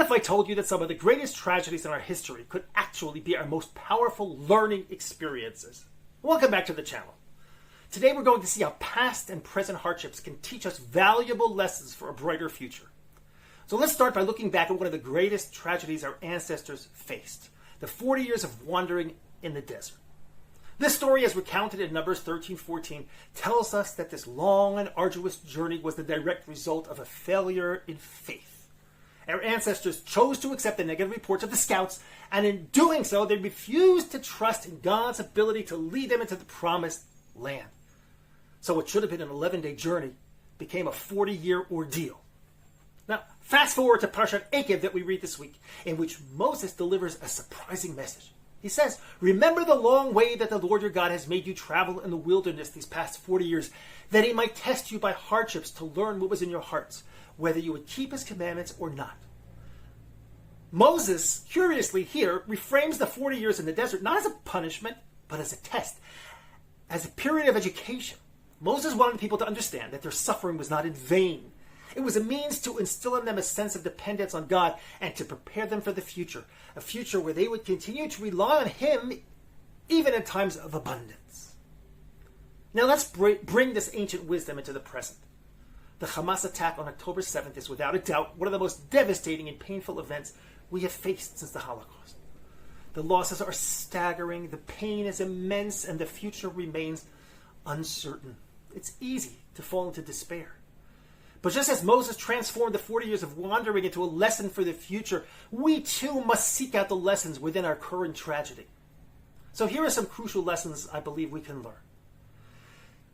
if I told you that some of the greatest tragedies in our history could actually be our most powerful learning experiences? Welcome back to the channel. Today we're going to see how past and present hardships can teach us valuable lessons for a brighter future. So let's start by looking back at one of the greatest tragedies our ancestors faced, the 40 years of wandering in the desert. This story, as recounted in Numbers 13:14, tells us that this long and arduous journey was the direct result of a failure in faith. Our ancestors chose to accept the negative reports of the scouts, and in doing so, they refused to trust in God's ability to lead them into the promised land. So what should have been an 11-day journey became a 40-year ordeal. Now, fast forward to Parashat Eikev that we read this week, in which Moses delivers a surprising message. He says, "Remember the long way that the Lord your God has made you travel in the wilderness these past 40 years, that he might test you by hardships to learn what was in your hearts, whether you would keep his commandments or not." Moses, curiously here, reframes the 40 years in the desert not as a punishment, but as a test, as a period of education. Moses wanted people to understand that their suffering was not in vain. It was a means to instill in them a sense of dependence on God and to prepare them for the future, a future where they would continue to rely on him even in times of abundance. Now let's bring this ancient wisdom into the present. The Hamas attack on October 7th is without a doubt one of the most devastating and painful events we have faced since the Holocaust. The losses are staggering, the pain is immense, and the future remains uncertain. It's easy to fall into despair. But just as Moses transformed the 40 years of wandering into a lesson for the future, we too must seek out the lessons within our current tragedy. So here are some crucial lessons I believe we can learn.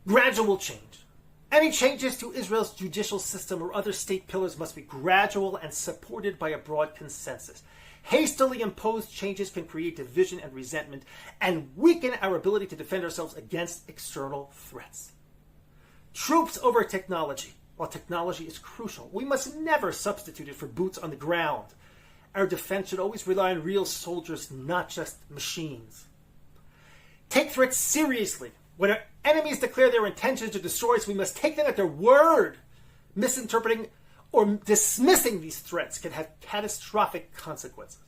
Gradual change. Any changes to Israel's judicial system or other state pillars must be gradual and supported by a broad consensus. Hastily imposed changes can create division and resentment and weaken our ability to defend ourselves against external threats. Troops over technology. While technology is crucial, we must never substitute it for boots on the ground. Our defense should always rely on real soldiers, not just machines. Take threats seriously. When our enemies declare their intention to destroy us, we must take them at their word. Misinterpreting or dismissing these threats can have catastrophic consequences.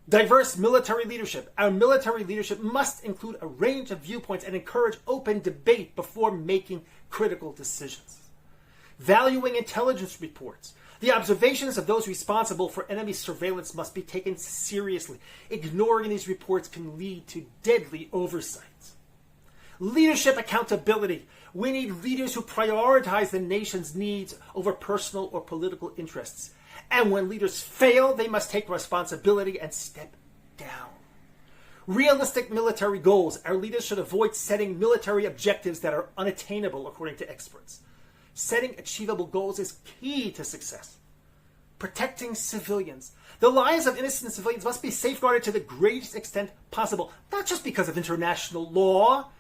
Diverse military leadership. Our military leadership must include a range of viewpoints and encourage open debate before making critical decisions. Valuing intelligence reports. The observations of those responsible for enemy surveillance must be taken seriously. Ignoring these reports can lead to deadly oversights. Leadership accountability. We need leaders who prioritize the nation's needs over personal or political interests. And when leaders fail, they must take responsibility and step down. Realistic military goals. Our leaders should avoid setting military objectives that are unattainable, according to experts. Setting achievable goals is key to success. Protecting civilians. The lives of innocent civilians must be safeguarded to the greatest extent possible, not just because of international law,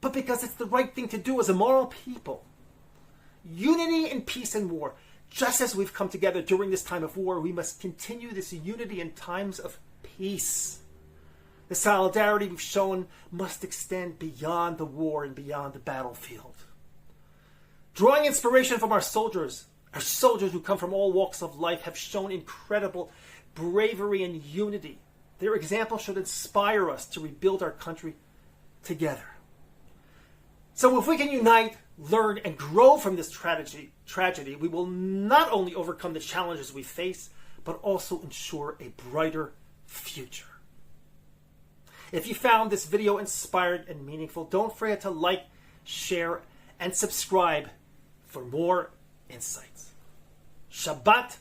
but because it's the right thing to do as a moral people. Unity in peace and war. Just as we've come together during this time of war, we must continue this unity in times of peace. The solidarity we've shown must extend beyond the war and beyond the battlefield. Drawing inspiration from our soldiers who come from all walks of life have shown incredible bravery and unity. Their example should inspire us to rebuild our country together. So if we can unite, learn, and grow from this tragedy, we will not only overcome the challenges we face, but also ensure a brighter future. If you found this video inspiring and meaningful, don't forget to like, share, and subscribe for more insights. Shabbat